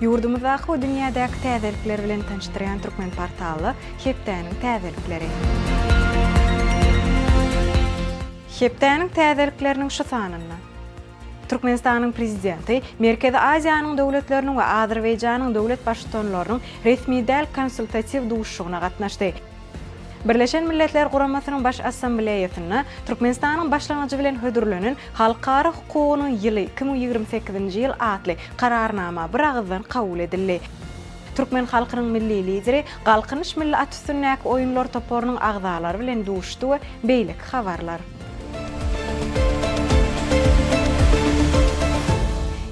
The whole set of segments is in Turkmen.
Yurdumuzdaki we dünyadaki täzelikler bilen tanıştıran Türkmen portaly Hepdeniň täzelikleri. Hepdeniň täzelikleriniň şu sanyny Türkmenistanyň prezidenti Merkezi Aziýanyň döwletläriniň we Azerbaýjanyň döwlet başçylarynyň resmi däl konsultativ duşuşyna gatnaşdy. Birleşen Milletler Guramasynyň baş assambleýasyna Türkmenistanyň başlangyjy bilen hödürlenen halkara hukugynyň ýyly 2028-nji ýyl atly kararnama bir agzdan kabul edildi. Türkmen halkynyň milli lideri Galkynyş milli at üstünläki oýunlar toporunyň agzalary bilen duşuşdy we beýlik habarlar.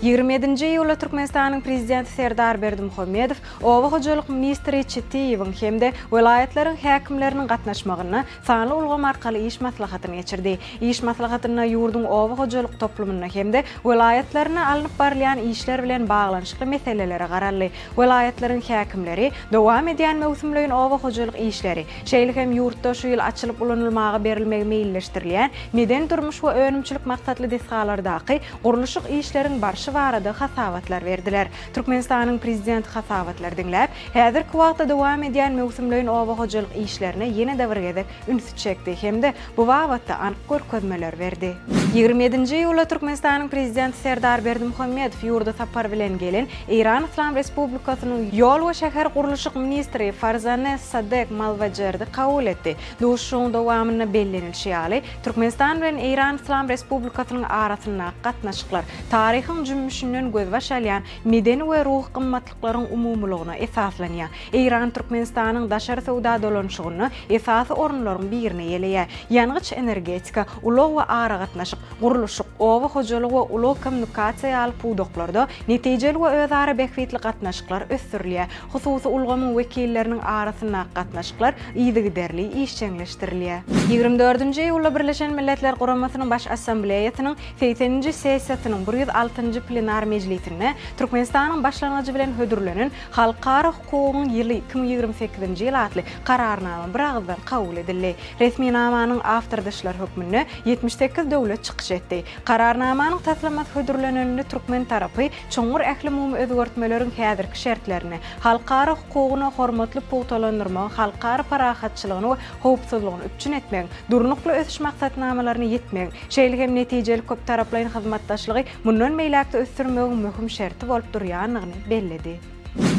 27-nji ýyly Türkmenistanyň prezidenti Serdar Berdimuhammedow Owa hojalyk ministri Çetiýewiň hemde welaýatleriň häkimleriniň gatnaşmagyna sanly ulgam arkaly iş maslahatyny geçirdi. İş maslahatyna ýurdun owa hojalyk toplumyna hemde welaýatlaryna alınıp barlayan işler bilen baglanyşykly meselelere garaldy. Welaýatleriň häkimleri dowam edýän mewsumlaryň owa hojalyk işleri, şeýle hem ýurtda şu ýyl açylyp ulanylmagy berilmegi meýilleşdirilýän meden durmuş we önümçilik maksatly desgalardaky guruluşyk işleriň barşy barada hasawatlar berdiler. Türkmenistanyň prezidenti hasawatlar diňläp, häzirki wagtda dowam edýän mewsumlaryň owa hojalyk işlerine ýene däwirgede ünsüt çekdi hemde bu wagtda anyk görkezmeler berdi. 27-nji ýyly Türkmenistanyň prezidenti Serdar Berdimuhammedow ýurda sapar bilen gelen Iran Islam Respublikasynyň ýol we şäher guruluşyk ministri Farzaneh Sadek Malvajerdi kabul etdi. Duşuşyň dowamyna bellenilşi ýaly Türkmenistan bilen Iran Islam Respublikasynyň arasynda gatnaşyklar taryhyň düşünün gözbaş alýan medeni we ruh gymmatlyklaryň umumlygyna esaslanýar. Iran Türkmenistanyň daşary sowda dolanşygyny esasy orunlaryň birine ýeleýär. Ýangyç energetika, ulug we ara gatnaşyk, guruluşyk, owa hojalyk we ulug kommunikasiýa alyp udoklarda netijeli we özara behwetli gatnaşyklar ösürilýär. Hususy ulgamyň wekilleriniň arasynda gatnaşyklar ýygy-derli işçileşdirilýär. 24-nji ýyly Birleşen Milletler Guramasynyň baş assambleýasynyň 80-nji sessiýasynyň 106-njy plenar mejlisinde Türkmenistanyň başlangyjy bilen hödürlenen halkara hukugynyň ýyly 2028-nji ýyl atly kararnama bir agzdan kabul edildi. Resmi namanyň awtordaşlar hökmüne 78 döwlet çykyş etdi. Kararnamanyň taslamat hödürlenenini Türkmen tarapy çoňur ähli umumy özgertmeleriň häzirki şertlerini, halkara hukugyny hormatly pugtalandyrmak, halkara parahatçylygyny we howpsuzlygyny üçin etmek, durnukly ösüş maksatnamalaryny ýetmek, şeýle hem netijeli köp taraplaryň hyzmatdaşlygy mundan meýlekde ösürmegiň möhüm şerti bolup durýanyny belledi.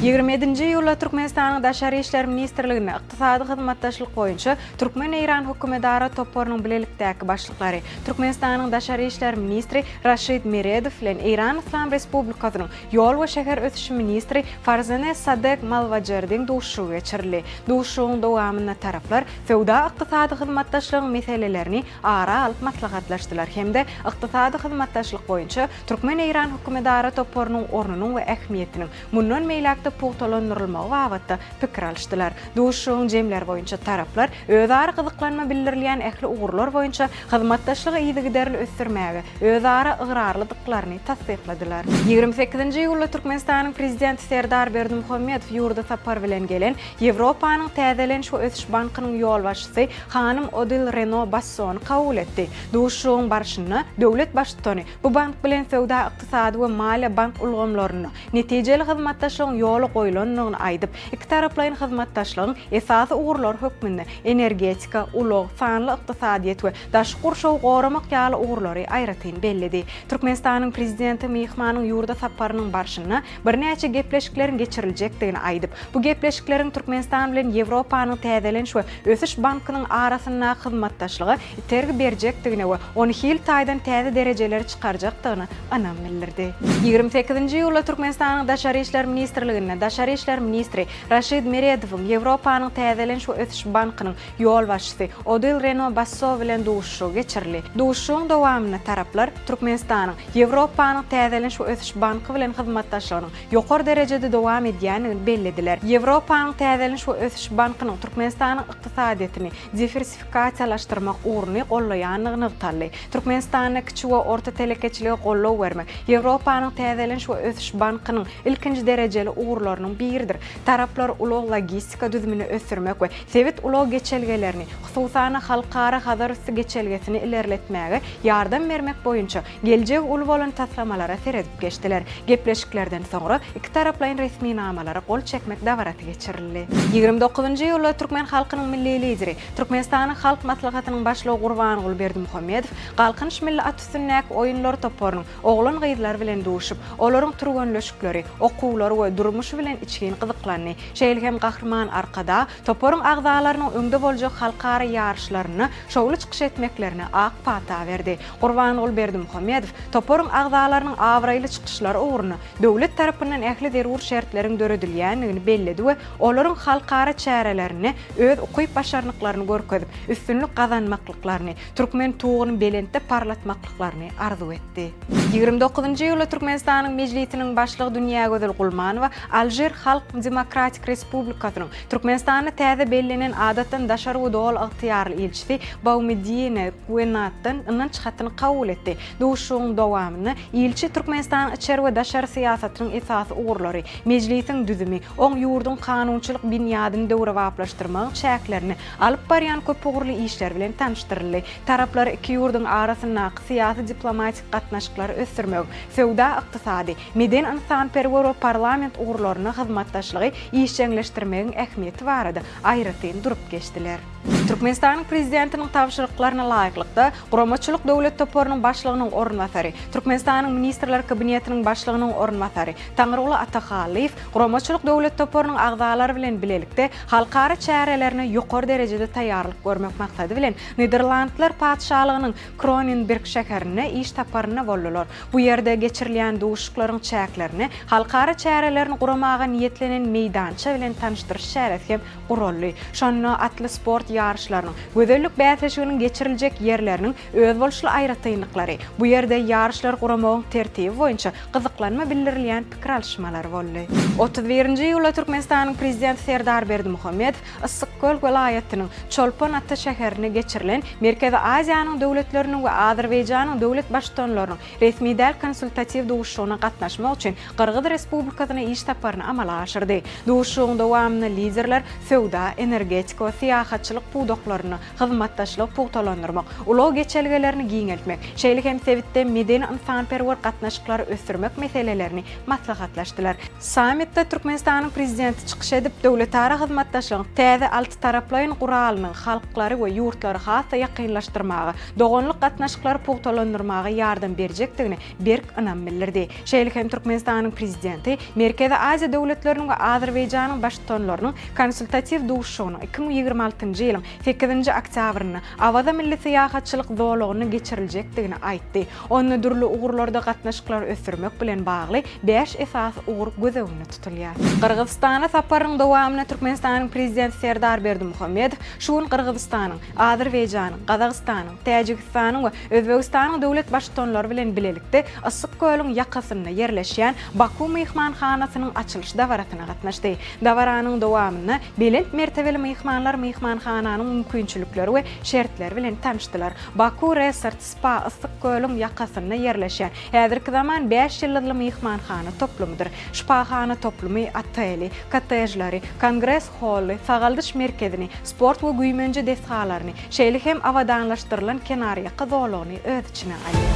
27-nji ýyly Türkmenistanyň Daşary işler ministrligine ykdysady hyzmatdaşlyk boýunça Türkmen-Iran hökümetdary toporunyň bilelikdäki başlyklary Türkmenistanyň Daşary işler ministri Raşid Meredow bilen Iran Islam Respublikasynyň ýol we şäher ösüşi ministri Farzaneh Sadek Malvajerdiň duşuşy geçirildi. Duşuşyň dowamyna taraplar sowda ykdysady hyzmatdaşlygyň meselelerini ara alyp maslahatlaşdylar hemde ykdysady hyzmatdaşlyk boýunça Türkmen-Iran hökümetdary toporunyň ornunyň we ähmiýetiniň mundan meýlekde pugtalandyrylmagy wagtda pikir alşdylar. Duşuşyň jemler boýunça taraplar özara gyzyklanma bildirilýän ähli ugurlar boýunça hyzmatdaşlygy ýygy-derli ösürmäge özara ıgrarlydyklaryny tasdikladylar. 28-nji ýyly Türkmenistanyň prezidenti Serdar Berdimuhammedow ýurda sapar bilen gelen Ýewropanyň täzeleniş we ösüş bankynyň ýol başçysy hanym Odil Reno Bassony kabul etdi. Duşuşyň barşyny döwlet başçylygy bu bank bilen sowda ykdysady we maliýe bank ulgamlaryny netijeli hyzmatdaşlygyň ýoly goýulanyny aýdyp, iki taraplaryň hyzmatdaşlygyň esasy ugurlar hökmünde energetika, ulug, sanly ykdysadyýet we daşky gurşaw goramak ýaly ugurlary aýratyn belledi. Türkmenistanyň prezidenti mehmanyň ýurda saparynyň barşyna bir näçe gepleşikleriň geçirilejekdigini aýdyp, bu gepleşikleriň Türkmenistan bilen Ýewropanyň täzeleniş we ösüş bankynyň arasynda hyzmatdaşlygy tergi berjekdigini we ony hil taýdan täze derejeleri çykarjakdygyny anam bildirdi. 28-nji ýyly Türkmenistanyň Daşary işler ministrligine Daşary işler ministri Raşid Meredowyň Ýewropanyň täzeleniş we ösüş bankynyň ýol başçysy Odil Reno Bassow bilen duşuşy geçirildi. Duşuşyň dowamyna taraplar Türkmenistanyň Ýewropanyň täzeleniş we ösüş banky bilen hyzmatdaşlygynyň ýokary derejede dowam edýänini bellediler. Ýewropanyň täzeleniş we ösüş bankynyň Türkmenistanyň ykdysadyýetini diversifikasiýalaşdyrmak ugruna gollaýanyny ýytaldy. Türkmenistanyň kiçik we orta telekeçiligi gollaw bermek Ýewropanyň täzeleniş we ösüş bankynyň ilkinji derejeli ugurlar uğurlarının biridir. Taraplar ulaq logistika düzümini ösürmek ve sevit ulaq geçelgelerini, hususana halkara hadarüstü geçelgesini ilerletmeye yardım vermek boyunca gelecek ulu bolan taslamalara seredip geçtiler. Gepleşiklerden sonra iki taraplayın resmi namalara kol çekmek davaratı geçirildi. 29. iyulda Türkmen halkının milli lideri, Türkmenistan'ın halk maslahatının başlığı Qurbanqul Berdimuhamedov, qalqınış milli atüstünnek oyunlar toporunun oğlan gıydılar bilen duşup, oların turgönlöşükleri, okuwlary we durmuşy bilen içkin gyzyklanny. Şeýle gahrman arkada toporun agzalarının öňde boljak halkara ýarşlaryny şowly çykyş etmeklerini ak pata berdi. Qurbanqul Berdimuhamedov toporun agzalarynyň awraýly çykyşlary uğruna döwlet tarapyndan ähli zerur şertlerin döredilýändigini belledi we olaryň halkara çärelerini öz okuyup başarnyklaryny görkezip üstünlük gazanmaklyklaryny, Türkmen tuğuny belentde parlatmaklyklaryny arzu etdi. 29. ýylda Türkmenistanyň mejlisiniň başlygy Dünýä Gözel Gulmanowa Aljer Halk Demokratik Respublikasynyň Türkmenistany täze bellenen adatdan daşary we dol ygtyýarly elçisi Baumedine Guenatdan yndan çykatyny kabul etdi. Duşuň dowamyny elçi Türkmenistanyň içeri we daşary siýasatynyň esasy uğurlary, mejlisiň düzümi, oň ýurdun kanunçylyk binýadyny döwrewaplaşdyrmak çäklerini alyp barýan köp ugurly işler bilen tanışdyryldy. Taraplar iki ýurdun arasynda syýasy diplomatik gatnaşyklary ösürmek, sewda ykdysady, meden insanperwer we parlament uğurlaryny hyzmatdaşlygy işçileşdirmegiň ähmiýeti barada aýratyn durup geçdiler. Türkmenistanyň prezidentiniň tawşyryklaryna laýyklykda Guramaçylyk döwlet toporunyň başlygynyň ornwasary, Türkmenistanyň ministrler kabinetiniň başlygynyň ornwasary Taňryuly Ataxaliýew Guramaçylyk döwlet toporunyň agzalary bilen bilelikde halkara çärelerini ýokary derejede taýýarlyk görmek maksady bilen Niderlandlar padşalygynyň Kronenberg şäherine iş taparyna boldular. Bu ýerde geçirilýän duşuklaryň çäklerini halkara çärelerini guramaga niýetlenen meýdança bilen tanışdyryş şähereti hem guruldy. Şonda atly sport yarışlarynyň, gözellik bätleşiginiň geçiriljek ýerleriniň öz bolşly aýratynlyklary, bu ýerde yarışlar guramagyň tertibi boýunça gyzyklanma bildirilýän pikir alşmalary boldy. 31-nji ýylda Türkmenistanyň prezidenti Serdar Berdimuhamedov Issykköl welaýatynyň Çolpan atly şäherine geçirilen Merkezi Aziýanyň döwletleriniň we Azerbaýjanyň döwlet başdanlarynyň resmi däl konsultativ duşugyna gatnaşmak üçin Qyrgyz Respublikasyna iş taparyny amala aşyrdy. Duşugyň dowamyny liderler sewda, energetika we syýahatçylyk puwdaklaryny hyzmatdaşlyk puwtalandyrmak, ulaq geçelgelerini giňeltmek, şeýle hem sevitde medeni insanperwer gatnaşyklary ösürmek meselelerini maslahatlaşdylar. Sammitde Türkmenistanyň prezidenti çykyş edip döwletara hyzmatdaşlygyň täze alty taraplaryň guralynyň halklary we ýurtlary hassa ýakynlaşdyrmagy, dogonlyk gatnaşyklary puwtalandyrmagy ýardam berjekdigini berk ynam bildirdi. Şeýle hem Türkmenistanyň prezidenti Merkezi Aziýa döwletleriniň we Azerbaýjanyň başdanlarynyň konsultativ duşugyny 2026-njy ýylyň 8-nji oktýabryny awada milli syýahatçylyk zowlugyny geçiriljekdigini aýtdy. Onu durly ugurlarda gatnaşyklar ösürmek bilen bagly 5 esas ugur gözeginde tutulýar. Qırgızstana saparynyň dowamyna Türkmenistanyň prezidenti Serdar Berdimuhamedov şuň Qırgızstanyň, Azerbaýjanyň, Gazagystanyň, Täjikistanyň we Özbegistanyň döwlet başdanlary bilen bilelikde Issykköliň ýakasyna ýerleşýän Baku myhmanhanasynyň açylyş dawaratyna gatnaşdy. Dawaranyň dowamyna belent mertebeli myhmanlar myhmanhananyň mümkinçilikleri we şertleri bilen tanışdylar. Baku Resort Spa Issykköliň ýakasyna ýerleşýän häzirki zaman 5 ýyllyk myhmanhana toplumydyr. Spahana toplumy ateli, kotejlary, kongres holly, sagaldyş merkezini, sport we güýmenji destgalaryny, şeýle hem awadanlaşdyrylan kenarýa zowlugyny öz içine alýar.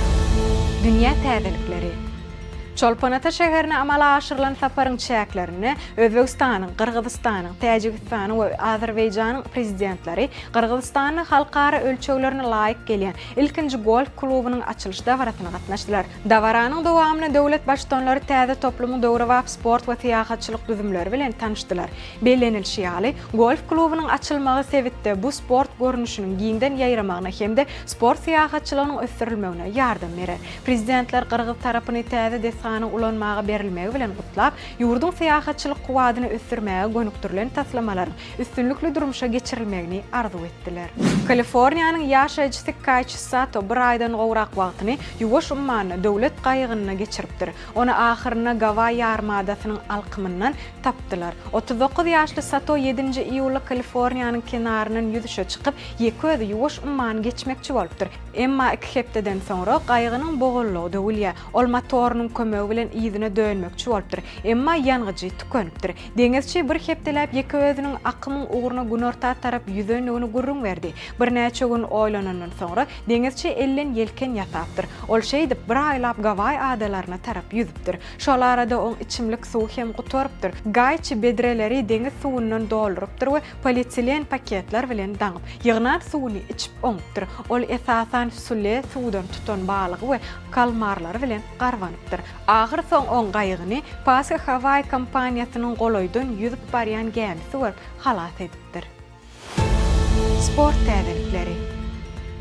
Dünýä täzelikleri Çolpanata şäherine amala aşyrylan saparyň çäklerini Özbegistanyň, Qırgızstanyň, Täjikistanyň we Azerbaýjanyň prezidentleri Qırgızstanyň halkara ölçeglerine laýyk gelýän ilkinji golf klubynyň açylyş dawaratyna gatnaşdylar. Dawaranyň dowamyna döwlet başdanlary täze toplumyň döwrewap sport we syýahatçylyk düzümleri bilen tanışdylar. Bellenilýär, golf klubynyň açylmagy sebitde bu sport görnüşiniň giňden ýaýramagyna hemde sport syýahatçylygynyň ösürilmegine ýardam berer. Prezidentler Qırgız tarapyny täze ulanmaga berilmegi bilen gutlap, ýurdun syýahatçylyk kuwadyny ösürmäge gönükdirilen taslamalar üstünlükli durmuşa geçirilmegini arzu etdiler. Kaliforniýanyň ýaşaýjysy Kayç Sato bir aýdan gowrak wagtyny ýuwaş ummany döwlet gaýygyna geçiripdir. Onu ahyryna Gawai ýarmadasynyň alkymyndan tapdylar. 39 ýaşly Sato 7-nji iýulda Kaliforniýanyň kenarynyň ýüzüşe çykyp, ýeközi ýuwaş ummany geçmekçi bolupdyr. Emma 2 hepdeden soňra gaýygynyň bogullygy döwülýär. Ol motorunyň bilmegi bilen ýzyna dönmekçi bolupdyr. Emma ýangıjy tükenipdir. Deňizçi bir hepdelap ýeke özüniň akymyň uğruna günorta tarap ýüzenligini gurrun berdi. Bir näçe gün oýlanandan soňra deňizçi ellen yelken ýatapdyr. Ol şeýdip bir aýlap Gawai adalaryna tarap ýüzüpdir. Şol arada oň içimlik suw hem gutorypdyr. Gaýçy bedreleri deňiz suwundan doldurypdyr we polietilen paketler bilen daňyp ýygnan suwuny içip oňupdyr. Ol esasan sule suwdan tutan balygy we kalmarlar bilen garwanypdyr. Ahyr soň oň gaýygyny Paska Hawaii kompaniýasynyň goloýdan ýüzüp barýan gemisi we halat edipdir. Sport täzelikleri.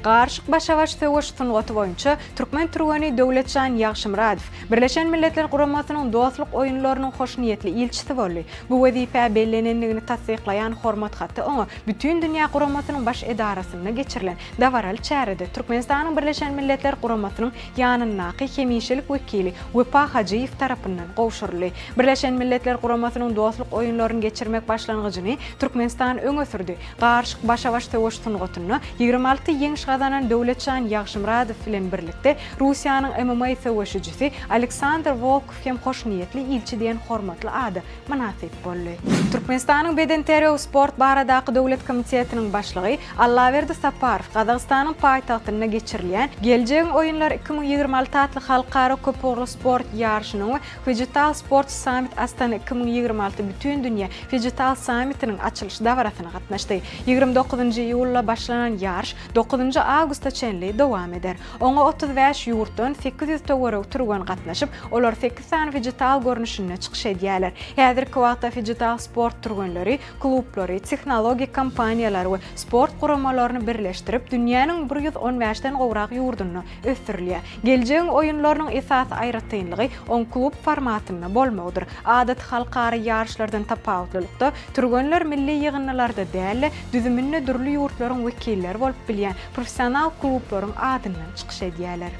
Garşyk başawaş söwüş sungaty boýunça Türkmen Türgeni Döwletjan Ýagşymradow Birleşen Milletler Guramasynyň dostluk oýunlarynyň hoşniýetli ilçisi boldy. Bu wezipe bellenenligini tasdiklayan hormat haty oňa bütün dünýä Guramasynyň baş edarasyna geçirilen Davaral çärede Türkmenistanyň Birleşen Milletler Guramasynyň ýanyndaky hemişelik wekili Wepa Hajiýew tarapyndan gowşurly. Birleşen Milletler Guramasynyň dostluk oýunlaryny geçirmek başlangyjyny Türkmenistan öňe sürdi. Garşyk başawaş söwüş sungatyny 26 ýeňiş gazanan Döwletjan Ýagşymradow bilen birlikde Russiýanyň MMA söwüşçisi Aleksandr Volkov hem hoşniýetli ilçi diýen hormatly ady manasip boldy. Türkmenistanyň beden teröw sport baradaky döwlet komitetiniň başlygy Allaverdi Saparow Gazagstanyň paýtagtyna geçirilen geljegiň oýunlar 2026 adly halkara köpürli sport ýarşynyň we Digital Sport Summit Astana 2026 bütün dünýä Digital Summitiniň açylyş dawrasyna gatnaşdy. 29-njy ýylla başlanan ýarş 9-njy awgustda çenli dowam eder. Oňa 35 ýurtdan 800 töwerek turgan gatnaşyp, olar 8 sany digital görnüşine çykyş edýärler. Häzirki wagtda digital sport turganlary, klublary, tehnologik kompaniýalar we sport guramalaryny birleşdirip dünýäniň 115-den gowrak ýurduny ösdürilýär. Geljegiň oýunlarynyň esas aýratynlygy on klub formatynda bolmagydyr. Adat halkara ýarşlardan tapawutlykda turganlar milli ýygynlarda däl, düzüminde durly ýurtlaryň wekilleri bolup bilýän professional klublaryň adyndan çykyş edýärler.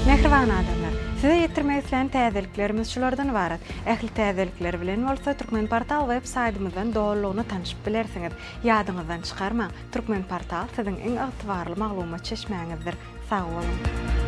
Mehriban adamlar, size ýetirmek isleýän täzeliklerimiz şulardan ibaret. Ähli täzelikler bilen bolsa Türkmen Portal web saytymyzdan dowlugyny tanyşyp bilersiňiz. Ýadyňyzdan çykarmaň, Türkmen Portal siziň iň ygtybarly maglumat çeşmeňizdir. Sag bolun.